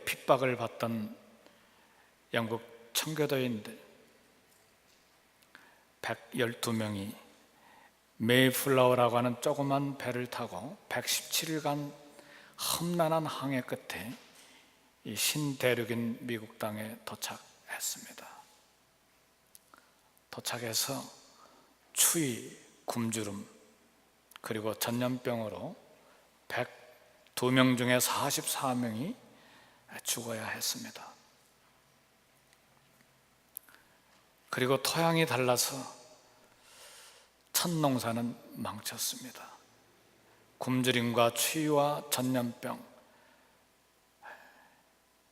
핍박을 받던 영국 청교도인들 112명이 메이플라워라고 하는 조그만 배를 타고 117일간 험난한 항해 끝에 이 신대륙인 미국 땅에 도착했습니다. 도착해서 추위, 굶주름, 그리고 전염병으로 102명 중에 44명이 죽어야 했습니다. 그리고 토양이 달라서 첫 농사는 망쳤습니다. 굶주림과 추위와 전염병,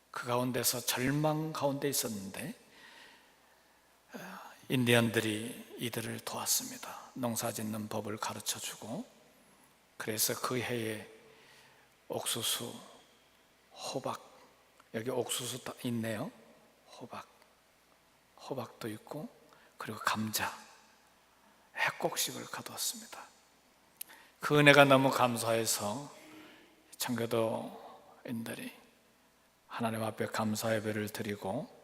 그 가운데서 절망 가운데 있었는데 인디언들이 이들을 도왔습니다. 농사 짓는 법을 가르쳐주고, 그래서 그 해에 옥수수, 호박, 여기 옥수수 있네요. 호박도 있고, 그리고 감자, 핵곡식을 거두었습니다. 그 은혜가 너무 감사해서 청교도인들이 하나님 앞에 감사 예배를 드리고,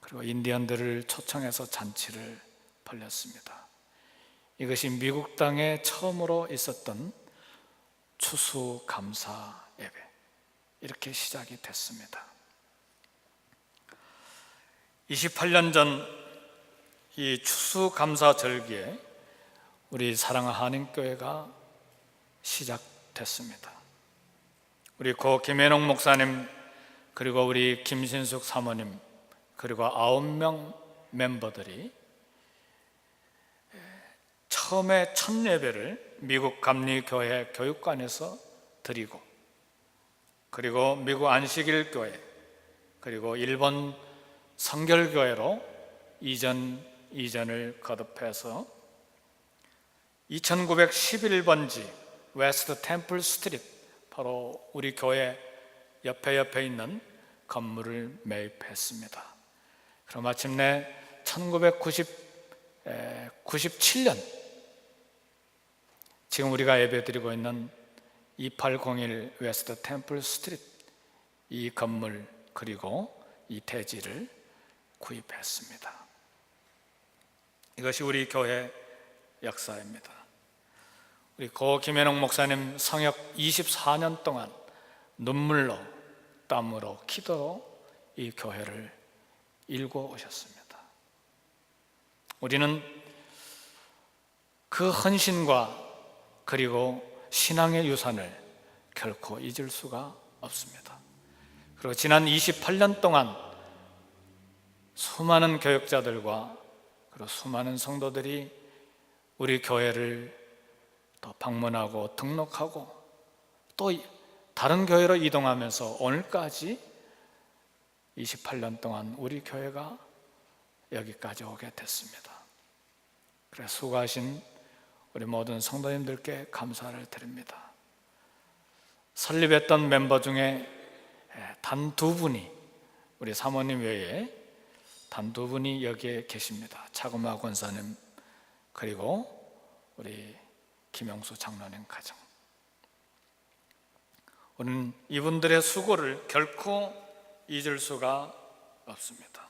그리고 인디언들을 초청해서 잔치를 벌였습니다. 이것이 미국 땅에 처음으로 있었던 추수감사 예배, 이렇게 시작이 됐습니다. 28년 전 이 추수감사 절기에 우리 사랑하는 한인교회가 시작됐습니다. 우리 고 김현옥 목사님, 그리고 우리 김신숙 사모님, 그리고 9명 멤버들이 처음에 첫 예배를 미국 감리교회 교육관에서 드리고, 그리고 미국 안식일 교회, 그리고 일본 성결교회로 이전을 거듭해서 2911번지 웨스트 템플 스트리트, 바로 우리 교회 옆에 있는 건물을 매입했습니다. 그럼 마침내 1997년 지금 우리가 예배드리고 있는 2801 웨스트 템플 스트리트, 이 건물 그리고 이 대지를 구입했습니다. 이것이 우리 교회 역사입니다. 우리 고 김현옥 목사님 성역 24년 동안 눈물로, 땀으로, 기도로 이 교회를 일궈 오셨습니다. 우리는 그 헌신과 그리고 신앙의 유산을 결코 잊을 수가 없습니다. 그리고 지난 28년 동안 수많은 교역자들과 그리고 수많은 성도들이 우리 교회를 또 방문하고 등록하고 또 다른 교회로 이동하면서 오늘까지 28년 동안 우리 교회가 여기까지 오게 됐습니다. 그래서 수고하신 우리 모든 성도님들께 감사를 드립니다. 설립했던 멤버 중에 단 2분이, 우리 사모님 외에 단 2분이 여기에 계십니다. 차구마 권사님, 그리고 우리 김영수 장로님 가정. 우리는 이분들의 수고를 결코 잊을 수가 없습니다.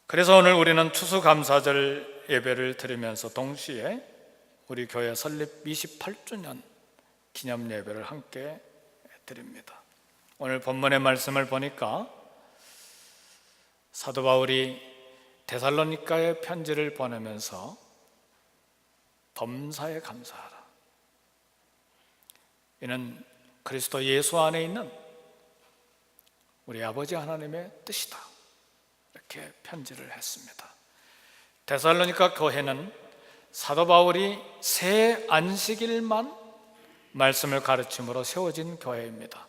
그래서 오늘 우리는 추수감사절 예배를 드리면서 동시에 우리 교회 설립 28주년 기념 예배를 함께 드립니다. 오늘 본문의 말씀을 보니까 사도 바울이 데살로니가에 편지를 보내면서 범사에 감사하라, 이는 그리스도 예수 안에 있는 우리 아버지 하나님의 뜻이다, 이렇게 편지를 했습니다. 데살로니가 교회는 사도 바울이 새 안식일만 말씀을 가르침으로 세워진 교회입니다.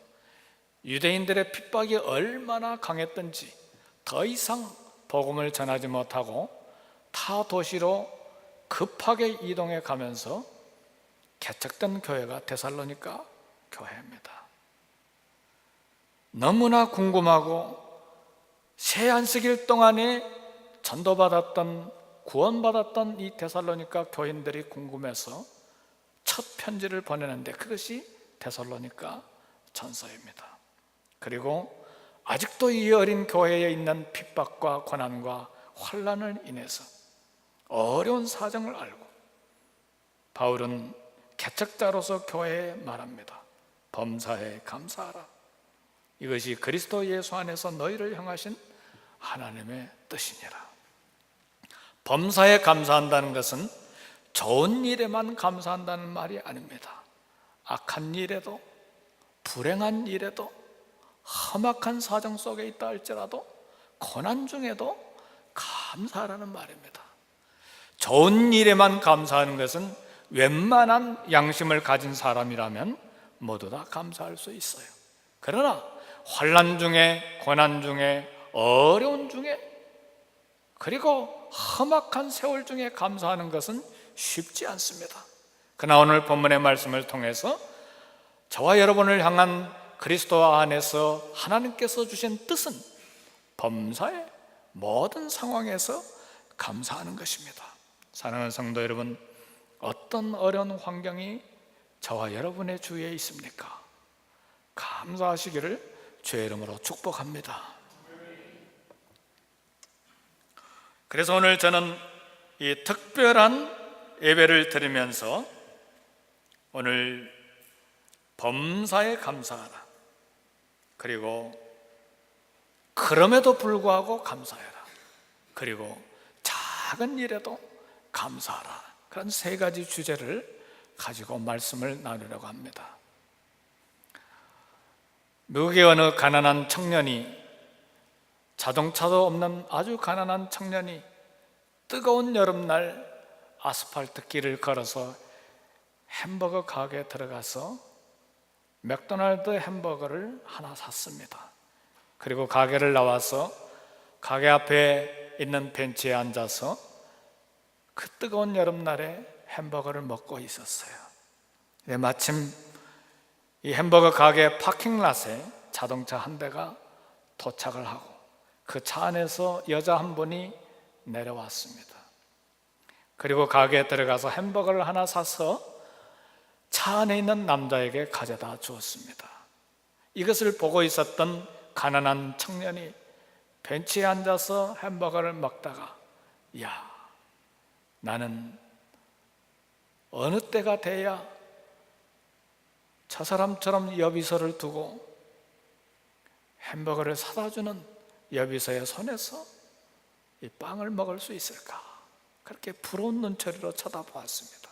유대인들의 핍박이 얼마나 강했던지 더 이상 복음을 전하지 못하고 타 도시로 급하게 이동해 가면서 개척된 교회가 데살로니가 교회입니다. 너무나 궁금하고 새 안식일 동안에 전도받았던, 구원받았던 이 데살로니가 교인들이 궁금해서 첫 편지를 보내는데 그것이 데살로니가 전서입니다. 그리고 아직도 이 어린 교회에 있는 핍박과 고난과 환난을 인해서 어려운 사정을 알고 바울은 개척자로서 교회에 말합니다. 범사에 감사하라. 이것이 그리스도 예수 안에서 너희를 향하신 하나님의 뜻이니라. 범사에 감사한다는 것은 좋은 일에만 감사한다는 말이 아닙니다. 악한 일에도, 불행한 일에도, 험악한 사정 속에 있다 할지라도 고난 중에도 감사하라는 말입니다. 좋은 일에만 감사하는 것은 웬만한 양심을 가진 사람이라면 모두 다 감사할 수 있어요. 그러나 환난 중에, 고난 중에, 어려운 중에, 그리고 험악한 세월 중에 감사하는 것은 쉽지 않습니다. 그러나 오늘 본문의 말씀을 통해서 저와 여러분을 향한 그리스도 안에서 하나님께서 주신 뜻은 범사의 모든 상황에서 감사하는 것입니다. 사랑하는 성도 여러분, 어떤 어려운 환경이 저와 여러분의 주위에 있습니까? 감사하시기를 주의 이름으로 축복합니다. 그래서 오늘 저는 이 특별한 예배를 드리면서 오늘 범사에 감사하라, 그리고 그럼에도 불구하고 감사해라, 그리고 작은 일에도 감사하라, 그런 세 가지 주제를 가지고 말씀을 나누려고 합니다. 미국의 어느 가난한 청년이, 자동차도 없는 아주 가난한 청년이 뜨거운 여름날 아스팔트 길을 걸어서 햄버거 가게에 들어가서 맥도날드 햄버거를 하나 샀습니다. 그리고 가게를 나와서 가게 앞에 있는 벤치에 앉아서 그 뜨거운 여름날에 햄버거를 먹고 있었어요. 마침 이 햄버거 가게 파킹랏에 자동차 한 대가 도착을 하고 그 차 안에서 여자 한 분이 내려왔습니다. 그리고 가게에 들어가서 햄버거를 하나 사서 차 안에 있는 남자에게 가져다 주었습니다. 이것을 보고 있었던 가난한 청년이 벤치에 앉아서 햄버거를 먹다가, 야, 나는 어느 때가 돼야 저 사람처럼 여비서를 두고 햄버거를 사다 주는 여비서의 손에서 이 빵을 먹을 수 있을까? 그렇게 부러운 눈초리로 쳐다보았습니다.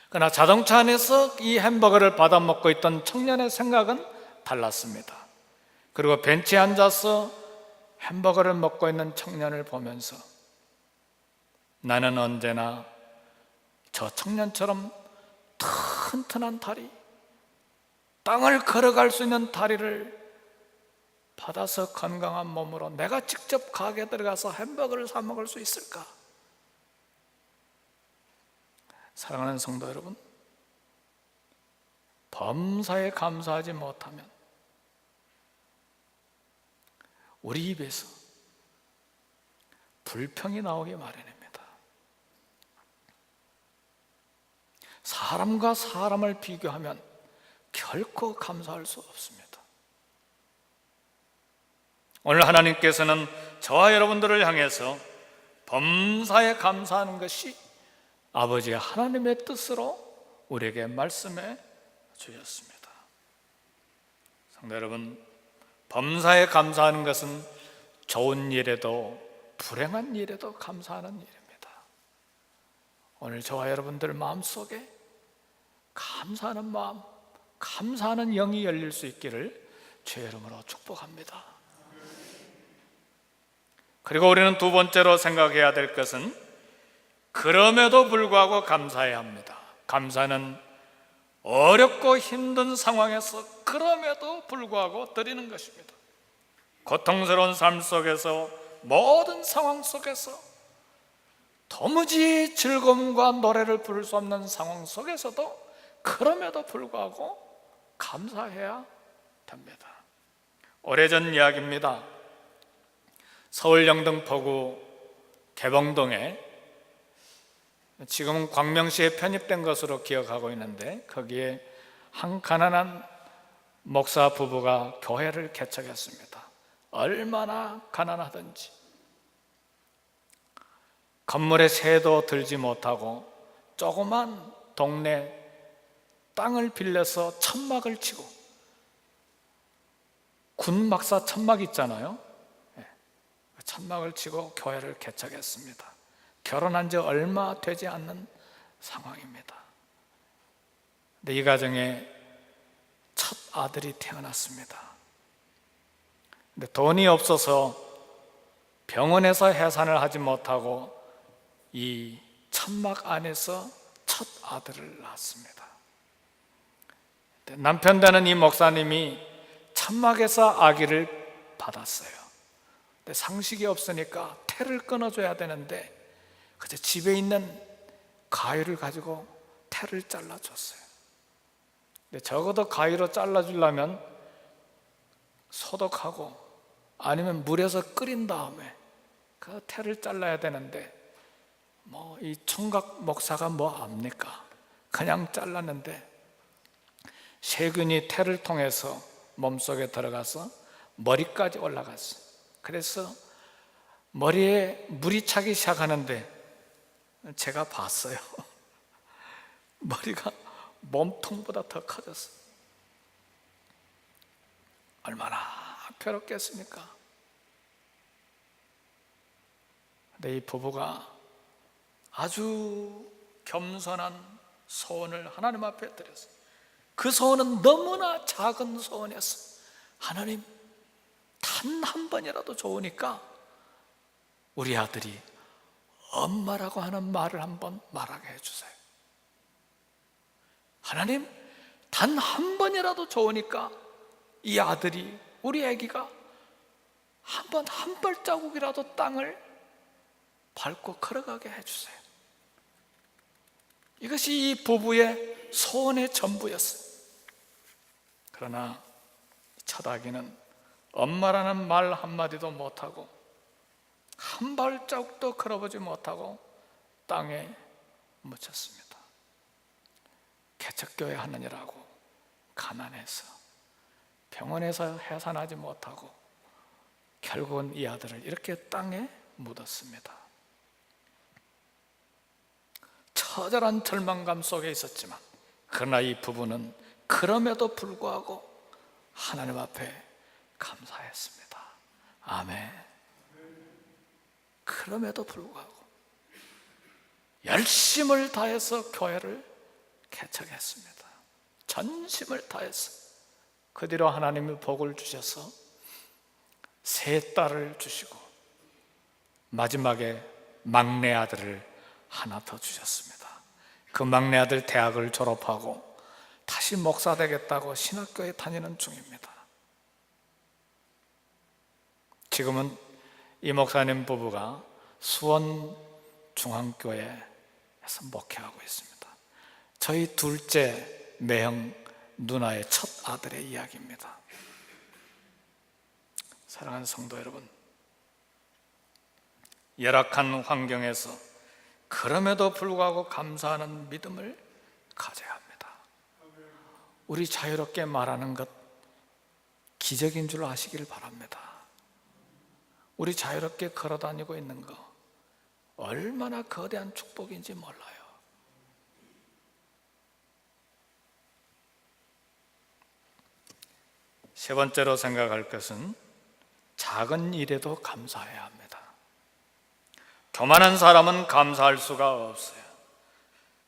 그러나 자동차 안에서 이 햄버거를 받아 먹고 있던 청년의 생각은 달랐습니다. 그리고 벤치에 앉아서 햄버거를 먹고 있는 청년을 보면서 나는 언제나 저 청년처럼 튼튼한 다리, 땅을 걸어갈 수 있는 다리를 받아서 건강한 몸으로 내가 직접 가게에 들어가서 햄버거를 사 먹을 수 있을까? 사랑하는 성도 여러분, 범사에 감사하지 못하면 우리 입에서 불평이 나오기 마련입니다. 사람과 사람을 비교하면 결코 감사할 수 없습니다. 오늘 하나님께서는 저와 여러분들을 향해서 범사에 감사하는 것이 아버지 하나님의 뜻으로 우리에게 말씀해 주셨습니다. 성도 여러분, 범사에 감사하는 것은 좋은 일에도 불행한 일에도 감사하는 일입니다. 오늘 저와 여러분들 마음속에 감사하는 마음, 감사하는 영이 열릴 수 있기를 주의 이름으로 축복합니다. 그리고 우리는 두 번째로 생각해야 될 것은 그럼에도 불구하고 감사해야 합니다. 감사는 어렵고 힘든 상황에서 그럼에도 불구하고 드리는 것입니다. 고통스러운 삶 속에서, 모든 상황 속에서, 도무지 즐거움과 노래를 부를 수 없는 상황 속에서도 그럼에도 불구하고 감사해야 됩니다. 오래전 이야기입니다. 서울 영등포구 개봉동에, 지금은 광명시에 편입된 것으로 기억하고 있는데, 거기에 한 가난한 목사 부부가 교회를 개척했습니다. 얼마나 가난하든지 건물에 새도 들지 못하고 조그만 동네 땅을 빌려서 천막을 치고, 군막사 천막 있잖아요. 천막을 치고 교회를 개척했습니다. 결혼한 지 얼마 되지 않는 상황입니다. 근데 이 가정에 첫 아들이 태어났습니다. 근데 돈이 없어서 병원에서 해산을 하지 못하고 이 천막 안에서 첫 아들을 낳았습니다. 남편 되는 이 목사님이 천막에서 아기를 받았어요. 근데 상식이 없으니까 태를 끊어줘야 되는데 그저 집에 있는 가위를 가지고 태를 잘라줬어요. 근데 적어도 가위로 잘라주려면 소독하고 아니면 물에서 끓인 다음에 그 태를 잘라야 되는데 이 총각 목사가 뭐 압니까? 그냥 잘랐는데 세균이 태를 통해서 몸속에 들어가서 머리까지 올라갔어요. 그래서 머리에 물이 차기 시작하는데 제가 봤어요. 머리가 몸통보다 더 커졌어요. 얼마나 괴롭겠습니까? 근데 이 부부가 아주 겸손한 소원을 하나님 앞에 드렸어요. 그 소원은 너무나 작은 소원이었어요. 하나님, 단 한 번이라도 좋으니까 우리 아들이 엄마라고 하는 말을 한번 말하게 해주세요. 하나님, 단 한 번이라도 좋으니까 이 아들이, 우리 아기가 한 발자국이라도 땅을 밟고 걸어가게 해주세요. 이것이 이 부부의 소원의 전부였어요. 그러나 첫 아기는 엄마라는 말 한마디도 못하고 한 발자국도 걸어보지 못하고 땅에 묻혔습니다. 개척교회 하느니라고 가난해서 병원에서 해산하지 못하고 결국은 이 아들을 이렇게 땅에 묻었습니다. 처절한 절망감 속에 있었지만 그러나 이 부부는 그럼에도 불구하고 하나님 앞에 감사했습니다. 아멘. 그럼에도 불구하고 열심을 다해서 교회를 개척했습니다. 전심을 다해서. 그 뒤로 하나님이 복을 주셔서 세 딸을 주시고 마지막에 막내 아들을 하나 더 주셨습니다. 그 막내 아들 대학을 졸업하고 다시 목사 되겠다고 신학교에 다니는 중입니다. 지금은 이 목사님 부부가 수원 중앙교회에서 목회하고 있습니다. 저희 둘째 매형 누나의 첫 아들의 이야기입니다. 사랑하는 성도 여러분, 열악한 환경에서 그럼에도 불구하고 감사하는 믿음을 가져야 합니다. 우리 자유롭게 말하는 것 기적인 줄 아시길 바랍니다. 우리 자유롭게 걸어다니고 있는 거 얼마나 거대한 축복인지 몰라요. 세 번째로 생각할 것은 작은 일에도 감사해야 합니다. 교만한 사람은 감사할 수가 없어요.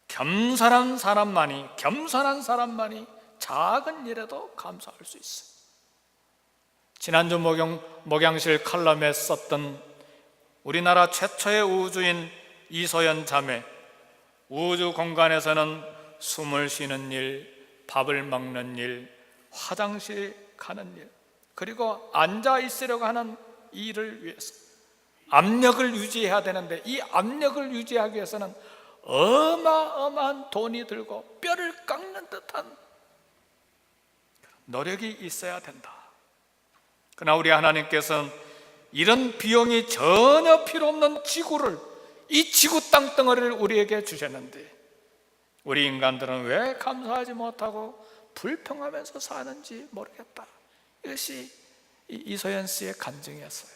겸손한 사람만이 작은 일에도 감사할 수 있어요. 지난주 목양실 칼럼에 썼던 우리나라 최초의 우주인 이소연 자매, 우주 공간에서는 숨을 쉬는 일, 밥을 먹는 일, 화장실 가는 일, 그리고 앉아 있으려고 하는 일을 위해서 압력을 유지해야 되는데 이 압력을 유지하기 위해서는 어마어마한 돈이 들고 뼈를 깎는 듯한 노력이 있어야 된다. 그러나 우리 하나님께서는 이런 비용이 전혀 필요 없는 지구를, 이 지구 땅덩어리를 우리에게 주셨는데 우리 인간들은 왜 감사하지 못하고 불평하면서 사는지 모르겠다. 이것이 이소연 씨의 감정이었어요.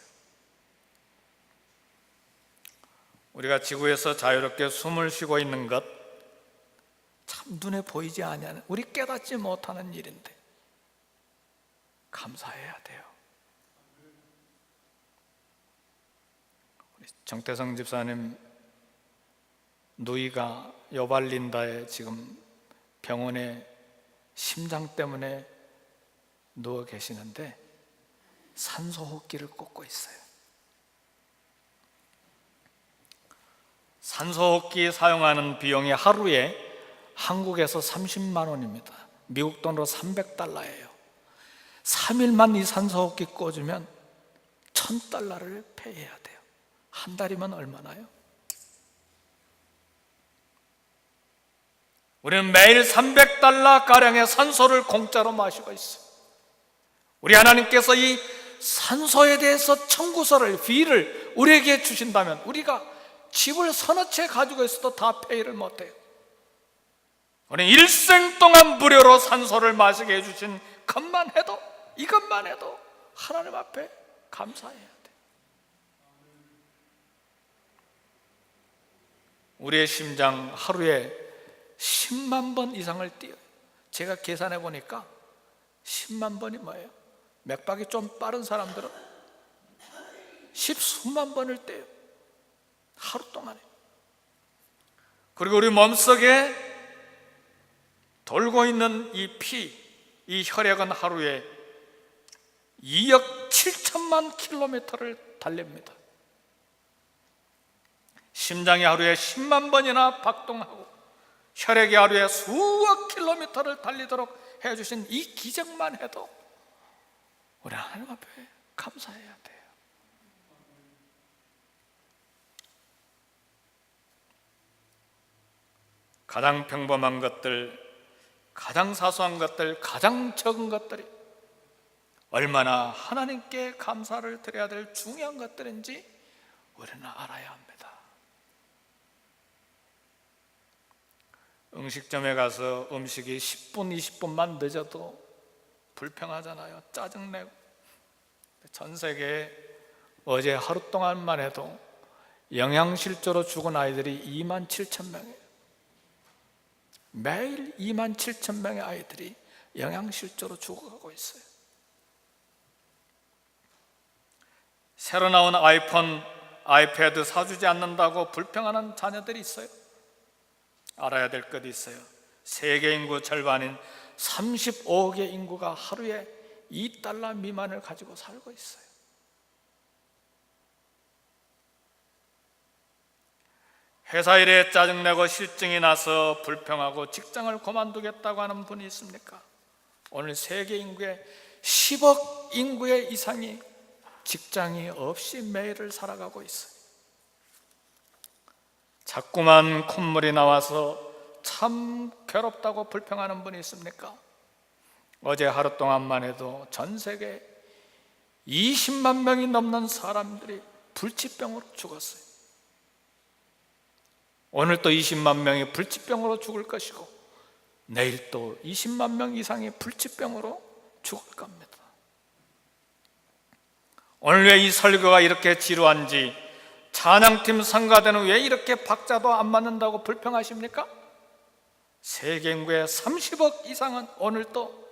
우리가 지구에서 자유롭게 숨을 쉬고 있는 것 참 눈에 보이지 않는, 우리 깨닫지 못하는 일인데 감사해야 돼요. 우리 정태성 집사님 누이가 요발린다에 지금 병원에 심장 때문에 누워 계시는데 산소호흡기를 꽂고 있어요. 산소호흡기 사용하는 비용이 하루에 한국에서 30만 원입니다. 미국 돈으로 300달러예요. 3일만 이 산소호흡기 꽂으면 $1,000를 페이해야 돼요. 한 달이면 얼마나요? 우리는 매일 300달러가량의 산소를 공짜로 마시고 있어요. 우리 하나님께서 이 산소에 대해서 청구서를, 비를 우리에게 주신다면 우리가 집을 서너 채 가지고 있어도 다 페이를 못해요. 우리는 일생 동안 무료로 산소를 마시게 해주신 것만 해도, 이것만 해도 하나님 앞에 감사해야 돼요. 우리의 심장 하루에 10만 번 이상을 뛰어요. 제가 계산해 보니까 10만 번이 뭐예요? 맥박이 좀 빠른 사람들은 10수만 번을 떼요, 하루 동안에. 그리고 우리 몸속에 돌고 있는 이 피, 이 혈액은 하루에 2억 7천만 킬로미터를 달립니다. 심장이 하루에 10만 번이나 박동하고 혈액이 하루에 수억 킬로미터를 달리도록 해주신 이 기적만 해도 우리 하나님 앞에 감사해야 돼요. 가장 평범한 것들, 가장 사소한 것들, 가장 적은 것들이 얼마나 하나님께 감사를 드려야 될 중요한 것들인지 우리는 알아야 합니다. 음식점에 가서 음식이 10분, 20분만 늦어도 불평하잖아요. 짜증내고. 전 세계에 어제 하루 동안만 해도 영양실조로 죽은 아이들이 27,000명이에요. 매일 27,000명의 아이들이 영양실조로 죽어가고 있어요. 새로 나온 아이폰, 아이패드 사주지 않는다고 불평하는 자녀들이 있어요. 알아야 될 것이 있어요. 세계 인구 절반인 35억의 인구가 하루에 $2 미만을 가지고 살고 있어요. 회사 일에 짜증내고 실증이 나서 불평하고 직장을 그만두겠다고 하는 분이 있습니까? 오늘 세계 인구의 10억 인구의 이상이 직장이 없이 매일을 살아가고 있어요. 자꾸만 콧물이 나와서 참 괴롭다고 불평하는 분이 있습니까? 어제 하루 동안만 해도 전 세계 20만 명이 넘는 사람들이 불치병으로 죽었어요. 오늘 또 20만 명이 불치병으로 죽을 것이고 내일 또 20만 명 이상이 불치병으로 죽을 겁니다. 오늘 왜 이 설교가 이렇게 지루한지, 찬양팀 성가대는 왜 이렇게 박자도 안 맞는다고 불평하십니까? 세계 인구의 30억 이상은 오늘 또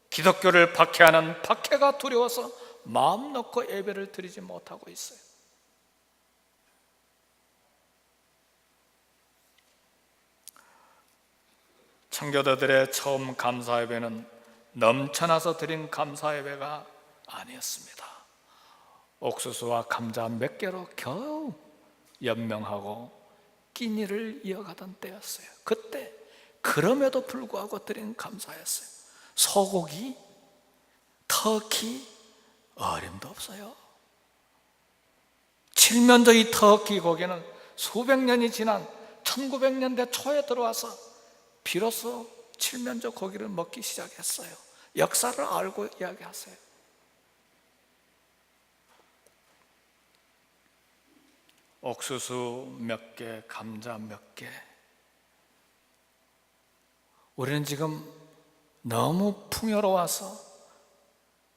기독교를 박해하는 박해가 두려워서 마음 놓고 예배를 드리지 못하고 있어요. 청교도들의 처음 감사 예배는 넘쳐나서 드린 감사 예배가 아니었습니다. 옥수수와 감자 몇 개로 겨우 연명하고 끼니를 이어가던 때였어요. 그때 그럼에도 불구하고 드린 감사였어요. 소고기, 터키, 어림도 없어요. 칠면조 이 터키 고기는 수백 년이 지난 1900년대 초에 들어와서 비로소 칠면조 고기를 먹기 시작했어요. 역사를 알고 이야기하세요. 옥수수 몇 개, 감자 몇 개. 우리는 지금 너무 풍요로워서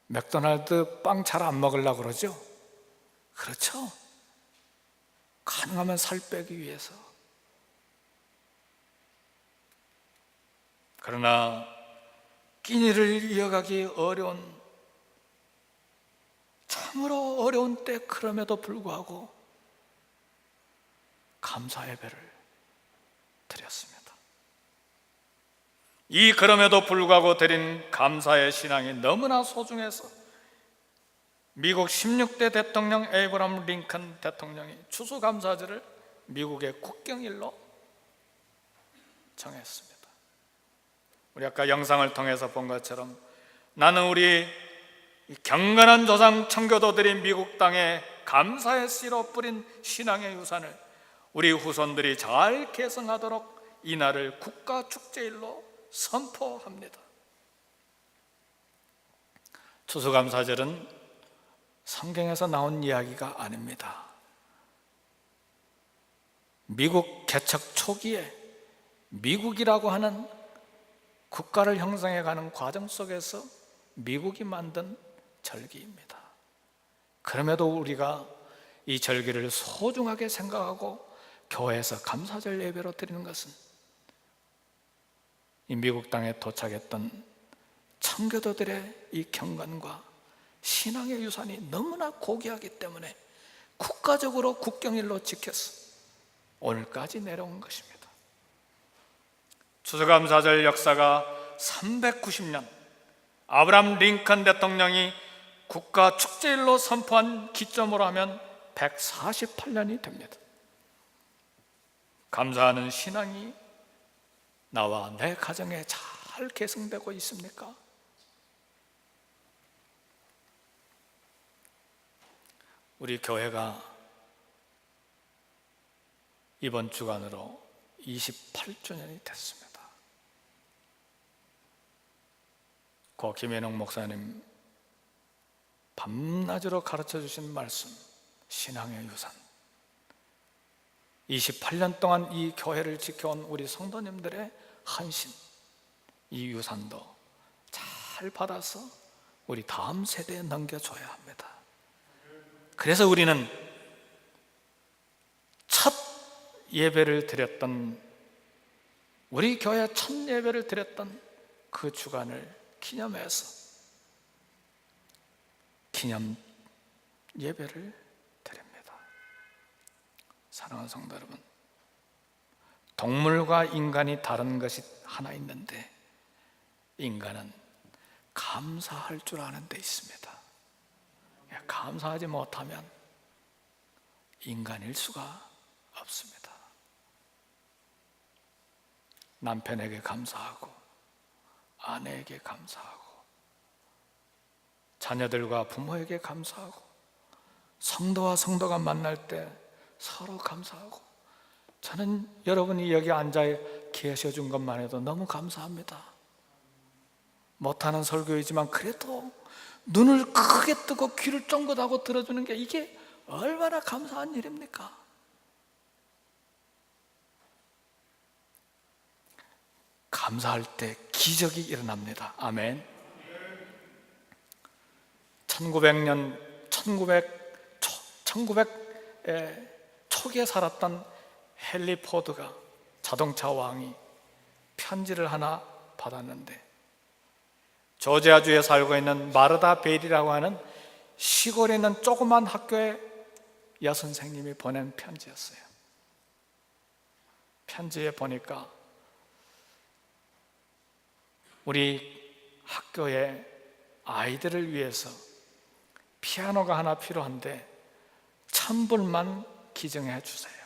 맥도날드 빵 잘 안 먹으려고 그러죠? 그렇죠? 가능하면 살 빼기 위해서. 그러나 끼니를 이어가기 어려운, 참으로 어려운 때, 그럼에도 불구하고 감사 예배를 드렸습니다. 이 그럼에도 불구하고 드린 감사의 신앙이 너무나 소중해서 미국 16대 대통령 에이브러함 링컨 대통령이 추수감사절을 미국의 국경일로 정했습니다. 우리 아까 영상을 통해서 본 것처럼 나는 우리 경건한 조상 청교도들이 미국 땅에 감사의 씨로 뿌린 신앙의 유산을 우리 후손들이 잘 계승하도록 이 날을 국가 축제일로 선포합니다. 추수감사절은 성경에서 나온 이야기가 아닙니다. 미국 개척 초기에 미국이라고 하는 국가를 형성해가는 과정 속에서 미국이 만든 절기입니다. 그럼에도 우리가 이 절기를 소중하게 생각하고 교회에서 감사절 예배로 드리는 것은 이 미국 땅에 도착했던 청교도들의 이 경건과 신앙의 유산이 너무나 고귀하기 때문에 국가적으로 국경일로 지켜서 오늘까지 내려온 것입니다. 추수감사절 역사가 390년, 아브라함 링컨 대통령이 국가 축제일로 선포한 기점으로 하면 148년이 됩니다. 감사하는 신앙이 나와 내 가정에 잘 계승되고 있습니까? 우리 교회가 이번 주간으로 28주년이 됐습니다. 고 김현웅 목사님 밤낮으로 가르쳐 주신 말씀, 신앙의 유산, 28년 동안 이 교회를 지켜온 우리 성도님들의 헌신, 이 유산도 잘 받아서 우리 다음 세대에 넘겨줘야 합니다. 그래서 우리는 첫 예배를 드렸던, 우리 교회 첫 예배를 드렸던 그 주간을 기념해서 기념 예배를 드립니다. 사랑하는 성도 여러분, 동물과 인간이 다른 것이 하나 있는데 인간은 감사할 줄 아는 데 있습니다. 감사하지 못하면 인간일 수가 없습니다. 남편에게 감사하고 아내에게 감사하고 자녀들과 부모에게 감사하고 성도와 성도가 만날 때 서로 감사하고, 저는 여러분이 여기 앉아 계셔준 것만 해도 너무 감사합니다. 못하는 설교이지만 그래도 눈을 크게 뜨고 귀를 쫑긋하고 들어주는 게 이게 얼마나 감사한 일입니까? 감사할 때 기적이 일어납니다. 아멘. 1900 초기에 살았던 헨리 포드가, 자동차 왕이 편지를 하나 받았는데 조지아주에 살고 있는 마르다 베일이라고 하는 시골에 있는 조그만 학교에 여선생님이 보낸 편지였어요. 편지에 보니까 우리 학교에 아이들을 위해서 피아노가 하나 필요한데 1000불만 기증해 주세요.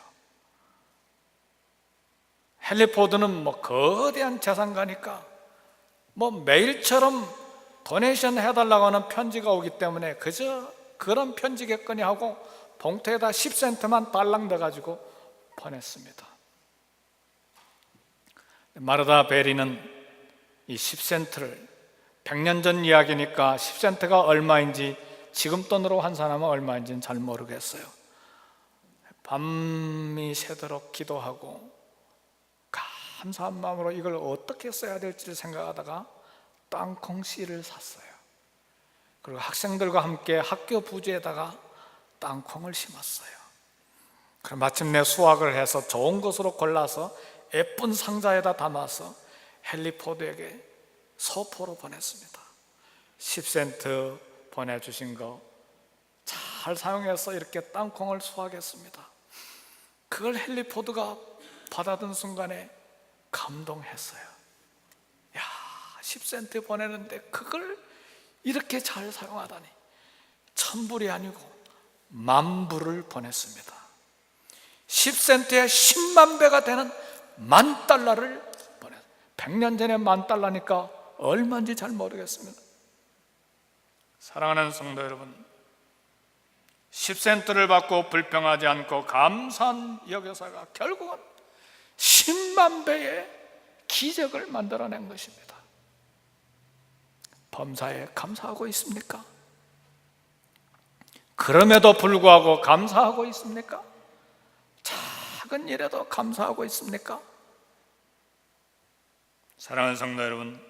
헨리 포드는 거대한 재산가니까 매일처럼 도네이션 해달라고 하는 편지가 오기 때문에 그저 그런 편지겠거니 하고 봉투에다 10센트만 달랑 넣어가지고 보냈습니다. 마르다 베리는 이 10센트를 100년 전 이야기니까 10센트가 얼마인지 지금 돈으로 환산하면 얼마인지는 잘 모르겠어요. 밤이 새도록 기도하고 감사한 마음으로 이걸 어떻게 써야 될지를 생각하다가 땅콩 씨를 샀어요. 그리고 학생들과 함께 학교 부지에다가 땅콩을 심었어요. 그럼 마침내 수확을 해서 좋은 것으로 골라서 예쁜 상자에다 담아서 헨리 포드에게 소포로 보냈습니다. 10센트 보내주신 거 잘 사용해서 이렇게 땅콩을 수확했습니다. 그걸 헨리 포드가 받아든 순간에 감동했어요. 야, 10센트 보내는데 그걸 이렇게 잘 사용하다니. 1000불이 아니고 10,000불을 보냈습니다. 10센트에 10만 배가 되는 10,000달러를 보냈어요. 100년 전에 10,000달러니까 얼마인지 잘 모르겠습니다. 사랑하는 성도 여러분, 10센트를 받고 불평하지 않고 감사한 여교사가 결국은 10만 배의 기적을 만들어낸 것입니다. 범사에 감사하고 있습니까? 그럼에도 불구하고 감사하고 있습니까? 작은 일에도 감사하고 있습니까? 사랑하는 성도 여러분,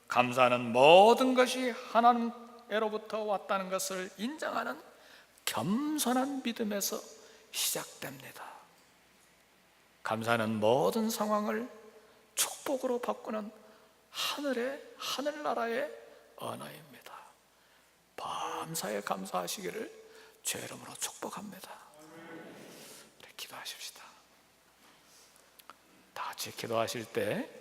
감사는 모든 것이 하나님으로부터 왔다는 것을 인정하는 겸손한 믿음에서 시작됩니다. 감사는 모든 상황을 축복으로 바꾸는 하늘나라의 언어입니다. 밤사에 감사하시기를 주의 이름으로 축복합니다. 기도하십시다. 다 같이 기도하실 때